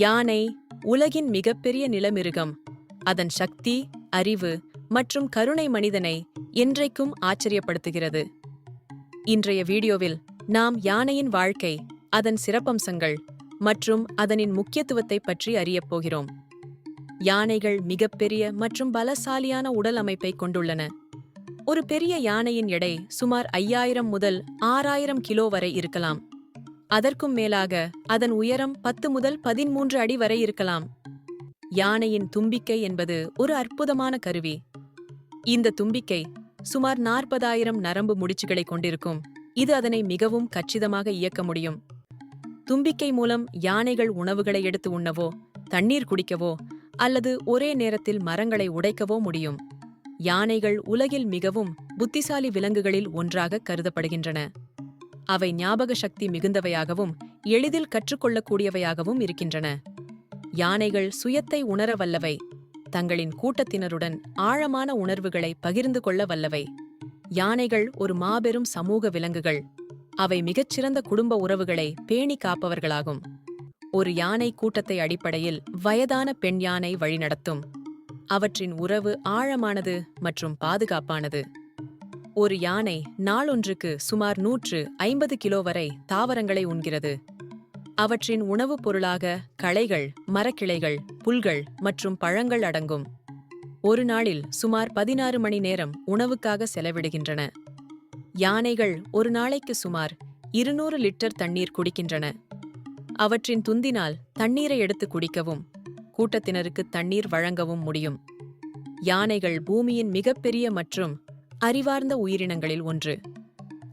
யானை உலகின் மிகப்பெரிய நிலமிருகம். அதன் சக்தி, அறிவு மற்றும் கருணை மனிதனை என்றைக்கும் ஆச்சரியப்படுத்துகிறது. இன்றைய வீடியோவில் நாம் யானையின் வாழ்க்கை, அதன் சிறப்பம்சங்கள் மற்றும் அதனின் முக்கியத்துவத்தை பற்றி அறியப் போகிறோம். யானைகள் மிகப்பெரிய மற்றும் பலசாலியான உடல் அமைப்பை கொண்டுள்ளன. ஒரு பெரிய யானையின் எடை சுமார் 5000 முதல் 6000 கிலோ வரை இருக்கலாம். அதற்கும் மேலாக அதன் உயரம் 10 முதல் 13 அடி வரை இருக்கலாம். யானையின் தும்பிக்கை என்பது ஒரு அற்புதமான கருவி. இந்த தும்பிக்கை சுமார் 40,000 நரம்பு முடிச்சுகளை கொண்டிருக்கும். இது அதனை மிகவும் கச்சிதமாக இயக்க முடியும். தும்பிக்கை மூலம் யானைகள் உணவுகளை எடுத்து உண்ணவோ, தண்ணீர் குடிக்கவோ அல்லது ஒரே நேரத்தில் மரங்களை உடைக்கவோ முடியும். யானைகள் உலகில் மிகவும் புத்திசாலி விலங்குகளில் ஒன்றாக கருதப்படுகின்றன. அவை ஞாபக சக்தி மிகுந்தவையாகவும் எளிதில் கற்றுக்கொள்ளக்கூடியவையாகவும் இருக்கின்றன. யானைகள் சுயத்தை உணர வல்லவை. தங்களின் கூட்டத்தினருடன் ஆழமான உணர்வுகளை பகிர்ந்து கொள்ள வல்லவை. யானைகள் ஒரு மாபெரும் சமூக விலங்குகள். அவை மிகச்சிறந்த குடும்ப உறவுகளை பேணி காப்பவர்களாகும். ஒரு யானை கூட்டத்தை அடிப்படையில் வயதான பெண் யானை வழிநடத்தும். அவற்றின் உறவு ஆழமானது மற்றும் பாதுகாப்பானது. ஒரு யானை நாளொன்றுக்கு சுமார் 150 கிலோ வரை தாவரங்களை உண்கிறது. அவற்றின் உணவுப் பொருளாக களைகள், மரக்கிளைகள், புல்கள் மற்றும் பழங்கள் அடங்கும். ஒரு நாளில் சுமார் 16 மணி நேரம் உணவுக்காக செலவிடுகின்றன. யானைகள் ஒரு நாளைக்கு சுமார் 200 லிட்டர் தண்ணீர் குடிக்கின்றன. அவற்றின் துந்தினால் தண்ணீரை எடுத்து குடிக்கவும், கூட்டத்தினருக்கு தண்ணீர் வழங்கவும் முடியும். யானைகள் பூமியின் மிகப்பெரிய மற்றும் அறிவார்ந்த உயிரினங்களில் ஒன்று.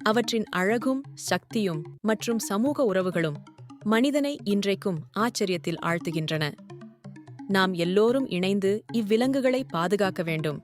அவற்றின் அழகும், சக்தியும் மற்றும் சமூக உறவுகளும் மனிதனை இன்றைக்கும் ஆச்சரியத்தில் ஆழ்த்துகின்றன. நாம் எல்லோரும் இணைந்து இவ்விலங்குகளை பாதுகாக்க வேண்டும்.